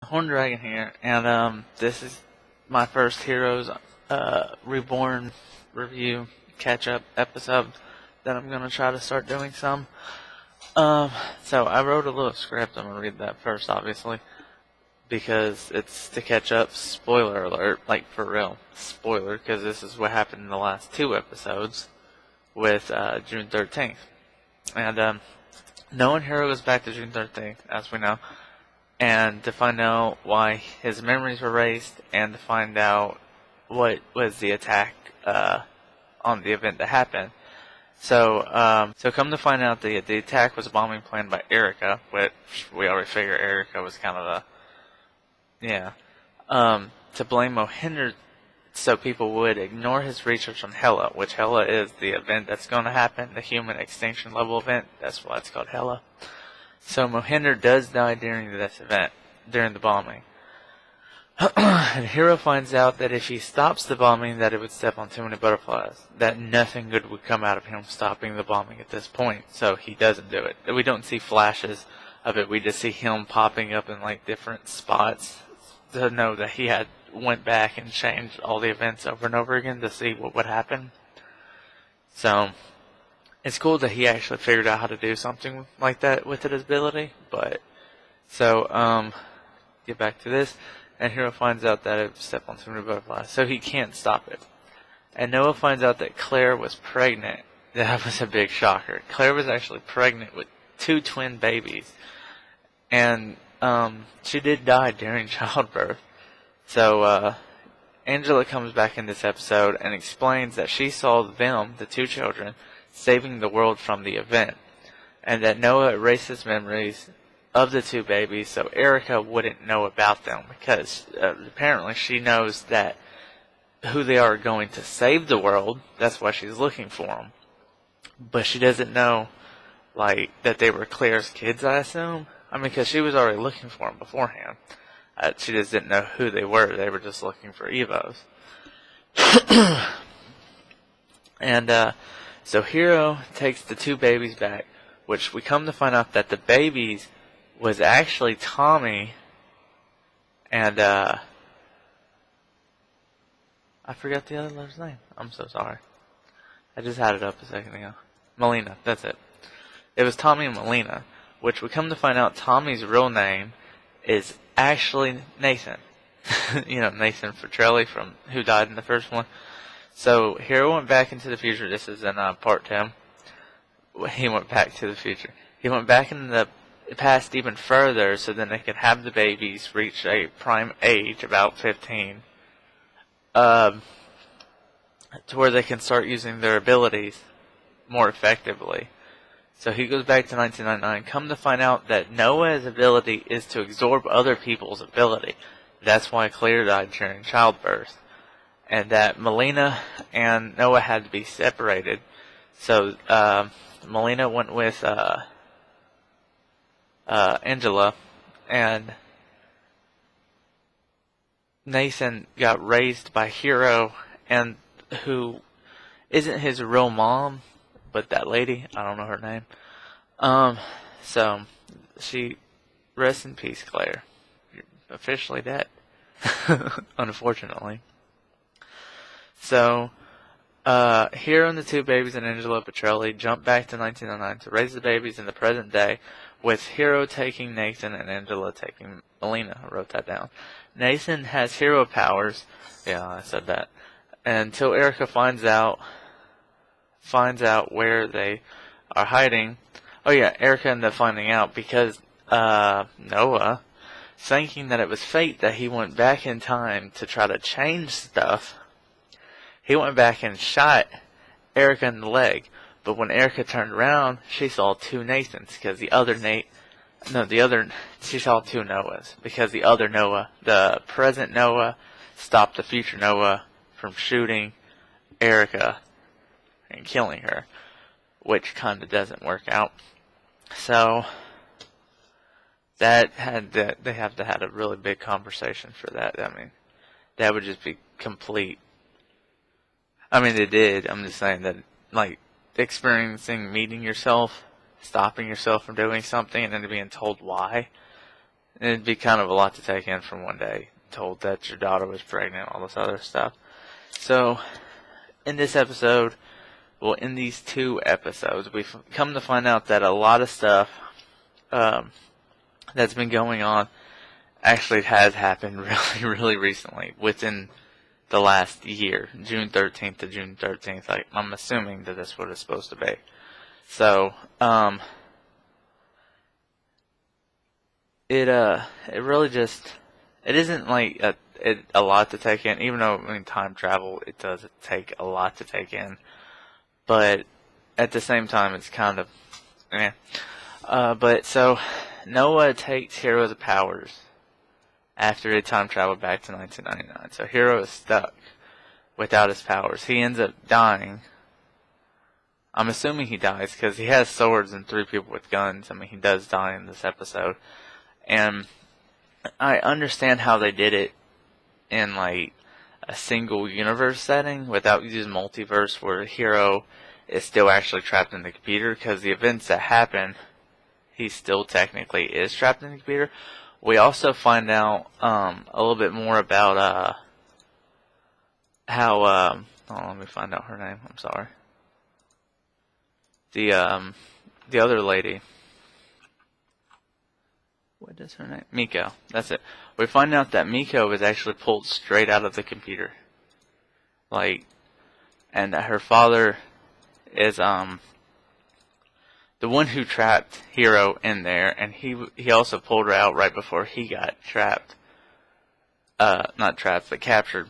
Horn Dragon here, and this is my first Heroes Reborn review catch-up episode that I'm gonna try to start doing some. Um, so I wrote a little script. I'm gonna read that first, obviously, because it's to catch up. Spoiler alert, like for real, spoiler, because this is what happened in the last two episodes with June 13th, and no one hero goes back to June 13th, as we know, and to find out why his memories were erased, and to find out what was the attack on the event that happened. So come to find out, the attack was a bombing planned by Erica, which we already figured Erica was kind of to blame Mohinder so people would ignore his research on Hela, which Hela is the event that's going to happen, the human extinction level event. That's why it's called Hela. So Mohinder does die during this event, during the bombing. And Hero finds out that if he stops the bombing, that it would step on too many butterflies. That nothing good would come out of him stopping the bombing at this point. So he doesn't do it. We don't see flashes of it. We just see him popping up in like different spots to know that he had went back and changed all the events over and over again to see what would happen. So it's cool that he actually figured out how to do something like that with his ability. But so get back to this. And Hero finds out that it stepped on too many butterflies, so he can't stop it. And Noah finds out that Claire was pregnant. That was a big shocker. Claire was actually pregnant with two twin babies. And she did die during childbirth. So Angela comes back in this episode and explains that she saw them, the two children, saving the world from the event. And that Noah erased his memories of the two babies so Erica wouldn't know about them, because apparently she knows that who they are going to save the world. That's why she's looking for them. But she doesn't know, like, that they were Claire's kids, I assume. I mean, because she was already looking for them beforehand. She just didn't know who they were. They were just looking for Evos. And so Hero takes the two babies back, which we come to find out that the babies was actually Tommy and I forgot the other's name. I'm so sorry. I just had it up a second ago. Melina, that's it. It was Tommy and Melina, which we come to find out Tommy's real name is actually Nathan. Nathan Petrelli from who died in the first one. So Hero went back into the future. This is in part 10. He went back to the future. He went back in the past even further so then they could have the babies reach a prime age, about 15, to where they can start using their abilities more effectively. So he goes back to 1999. Come to find out that Noah's ability is to absorb other people's ability. That's why Claire died during childbirth. And that Melina and Noah had to be separated. So Melina went with Angela, and Nathan got raised by Hero, and who isn't his real mom, but that lady, I don't know her name. So she, rest in peace, Claire. You're officially dead, unfortunately. So Hero and the two babies and Angela Petrelli jump back to 1909 to raise the babies in the present day, with Hero taking Nathan and Angela taking Melina. I wrote that down. Nathan has hero powers. Yeah, I said that. Until Erica finds out where they are hiding. Oh yeah, Erica ended up finding out because Noah, thinking that it was fate that he went back in time to try to change stuff, he went back and shot Erica in the leg. But when Erica turned around, she saw two Nathans, because she saw two Noahs, because the other Noah, the present Noah, stopped the future Noah from shooting Erica and killing her, which kind of doesn't work out. So they have to have a really big conversation for that. I mean, that would just be complete. I mean, they did. I'm just saying that, like, meeting yourself, stopping yourself from doing something, and then being told why, It'd be kind of a lot to take in from one day, told that your daughter was pregnant, all this other stuff. So, in this episode, well, in these 2 episodes, we've come to find out that a lot of stuff that's been going on actually has happened really, really recently, within the last year, June 13th to June 13th. Like, I'm assuming that that's what it's supposed to be. So, it really just, it isn't like a lot to take in, even though, I mean, time travel, it does take a lot to take in, but at the same time, it's kind of, but so, Noah takes Hero's powers after he time traveled back to 1999, so Hero is stuck without his powers. He ends up dying. I'm assuming he dies, because he has swords and 3 people with guns. I mean, he does die in this episode. And I understand how they did it in, like, a single universe setting without using multiverse, where the Hero is still actually trapped in the computer, because the events that happen, he still technically is trapped in the computer. We also find out a little bit more about how hold on, let me find out her name. I'm sorry. The other lady. What is her name? Miko. That's it. We find out that Miko was actually pulled straight out of the computer. Like, and that her father is the one who trapped Hero in there, and he also pulled her out right before he got trapped. Not trapped, but captured.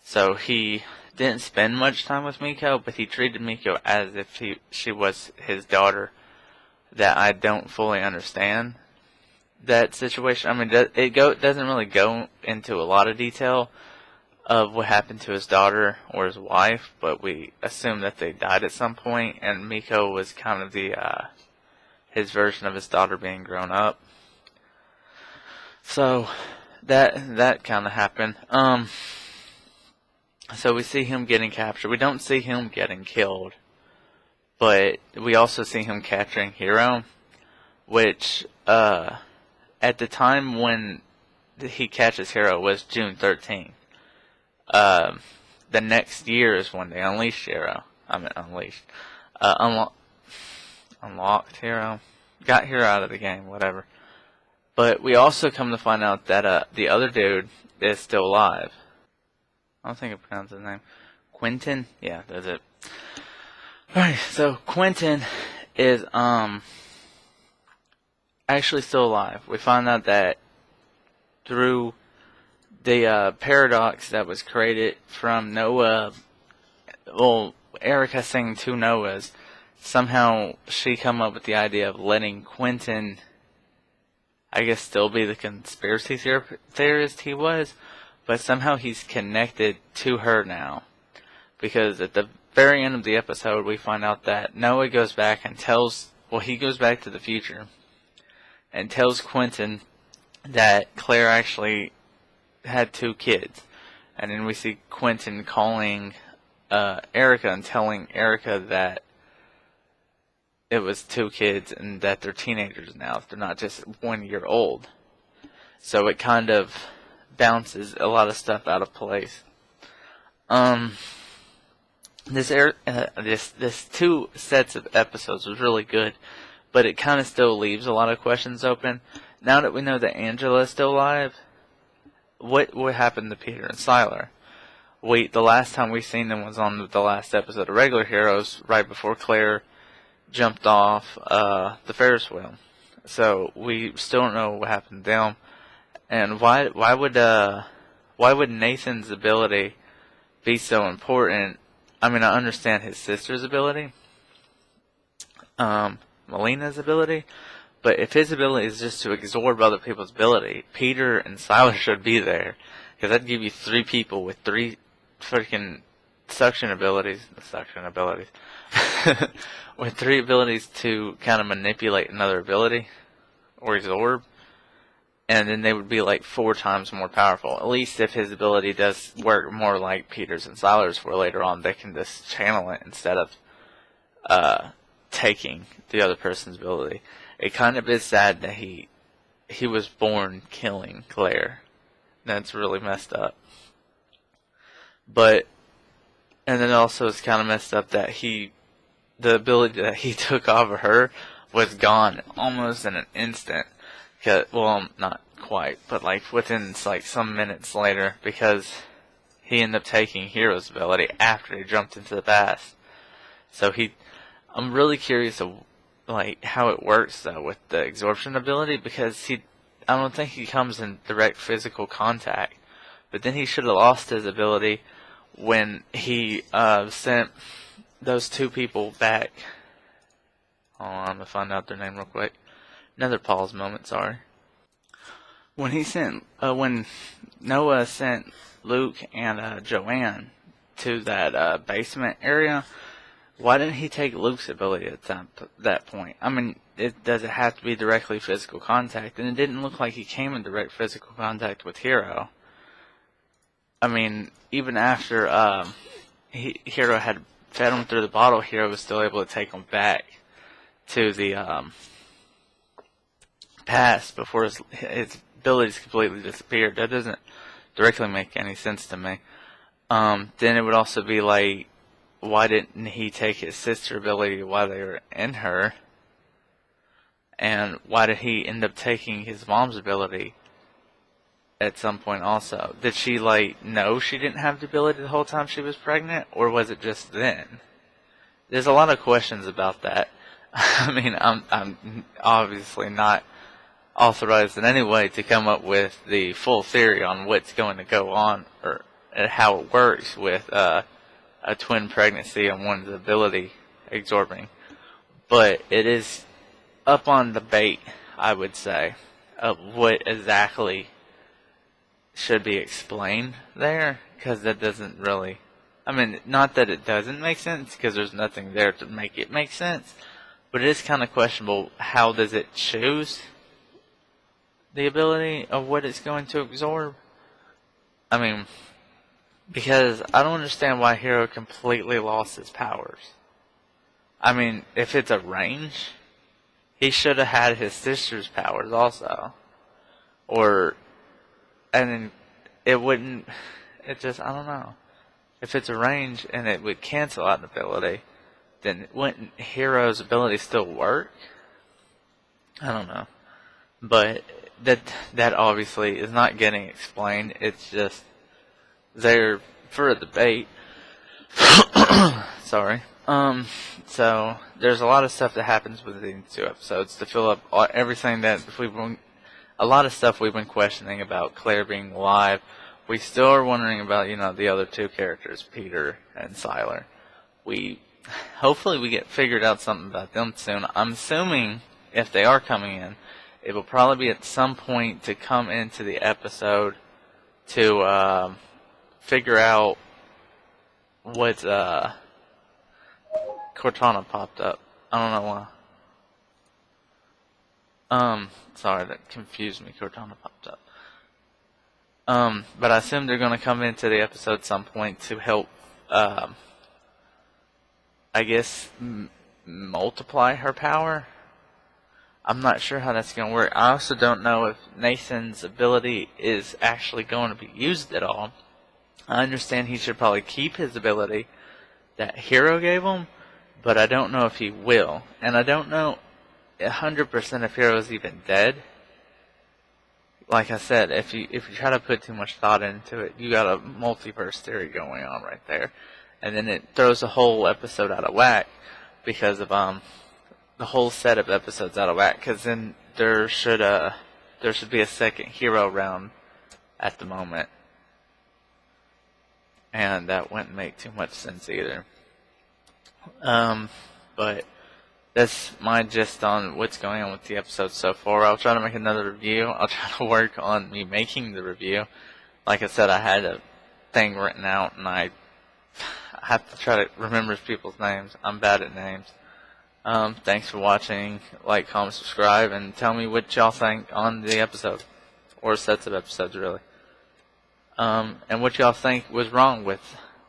So he didn't spend much time with Miko, but he treated Miko as if she was his daughter. That I don't fully understand that situation. I mean, it doesn't really go into a lot of detail of what happened to his daughter or his wife, but we assume that they died at some point, and Miko was kind of his version of his daughter being grown up. So that kind of happened. So we see him getting captured. We don't see him getting killed, but we also see him capturing Hero, which at the time when he catches Hero was June 13th. The next year is when they unleashed Hero. Unlocked Hero. Got Hero out of the game, whatever. But we also come to find out that the other dude is still alive. I don't think I pronounced his name. Quentin? Yeah, that's it. Alright, so Quentin is actually still alive. We found out that through the paradox that was created from Noah, well, Erica saying 2 Noahs, somehow she come up with the idea of letting Quentin, I guess, still be the conspiracy theorist he was, but somehow he's connected to her now. Because at the very end of the episode, we find out that Noah goes back and he goes back to the future and tells Quentin that Claire actually had 2 kids. And then we see Quentin calling Erica and telling Erica that it was 2 kids and that they're teenagers now. They're not just 1 year old. So it kind of bounces a lot of stuff out of place. This 2 sets of episodes was really good, but it kind of still leaves a lot of questions open. Now that we know that Angela is still alive, what happened to Peter and Siler? The last time we seen them was on the last episode of Regular Heroes, right before Claire jumped off the Ferris wheel. So we still don't know what happened to them. And why would Nathan's ability be so important? I mean, I understand his sister's ability, Melina's ability, but if his ability is just to absorb other people's ability, Peter and Silas should be there, because that'd give you 3 people with 3 freaking suction abilities, with 3 abilities to kind of manipulate another ability, or absorb. And then they would be like 4 times more powerful. At least if his ability does work more like Peter's and Siler's, where later on they can just channel it instead of taking the other person's ability. It kind of is sad that he he was born killing Claire. That's really messed up. But, and then also it's kind of messed up that the ability that he took off of her was gone almost in an instant. Well, not quite, but like within like some minutes later, because he ended up taking Hero's ability after he jumped into the past. So I'm really curious of like how it works though with the absorption ability, because I don't think he comes in direct physical contact. But then he should have lost his ability when he sent those two people back. Hold on, I'm gonna find out their name real quick. Another pause moment, sorry. When Noah sent Luke and Joanne to that basement area, why didn't he take Luke's ability at that point? I mean, does it have to be directly physical contact? And it didn't look like he came in direct physical contact with Hero. I mean, even after Hero had fed him through the bottle, Hero was still able to take him back to the past before his abilities completely disappeared. That doesn't directly make any sense to me. Then it would also be like, why didn't he take his sister ability while they were in her? And why did he end up taking his mom's ability at some point also? Did she know she didn't have the ability the whole time she was pregnant? Or was it just then? There's a lot of questions about that. I mean, I'm obviously not authorized in any way to come up with the full theory on what's going to go on or how it works with a twin pregnancy and one's ability absorbing. But it is up on debate, I would say, of what exactly should be explained there, because that doesn't really, I mean, not that it doesn't make sense, because there's nothing there to make it make sense, but it is kind of questionable how does it choose the ability of what it's going to absorb. I mean, because I don't understand why Hero completely lost his powers. I mean, if it's a range, he should have had his sister's powers also. And then it wouldn't, I don't know. If it's a range and it would cancel out an ability, then wouldn't Hero's ability still work? I don't know. But that obviously is not getting explained. It's just there for a debate. Sorry. So there's a lot of stuff that happens within these 2 episodes to fill up everything that a lot of stuff we've been questioning about Claire being alive. We still are wondering about, the other 2 characters, Peter and Siler. Hopefully we get figured out something about them soon. I'm assuming if they are coming in, it will probably be at some point to come into the episode to figure out what Cortana popped up. I don't know why. Sorry, that confused me. Cortana popped up. But I assume they're going to come into the episode at some point to help, I guess, multiply her power. I'm not sure how that's going to work. I also don't know if Nathan's ability is actually going to be used at all. I understand he should probably keep his ability that Hero gave him, but I don't know if he will. And I don't know 100% if Hero is even dead. Like I said, if you try to put too much thought into it, you got a multiverse theory going on right there. And then it throws the whole episode out of whack because of the whole set of episodes out of whack, because then there should be a second Hero round at the moment, and that wouldn't make too much sense either. But that's my gist on what's going on with the episode so far. I'll try to make another review. I'll try to work on me making the review. Like I said, I had a thing written out, and I have to try to remember people's names. I'm bad at names. Thanks for watching. Like, comment, subscribe, and tell me what y'all think on the episode. Or sets of episodes, really. And what y'all think was wrong with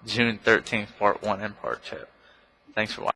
June 13th, Part 1 and Part 2. Thanks for watching.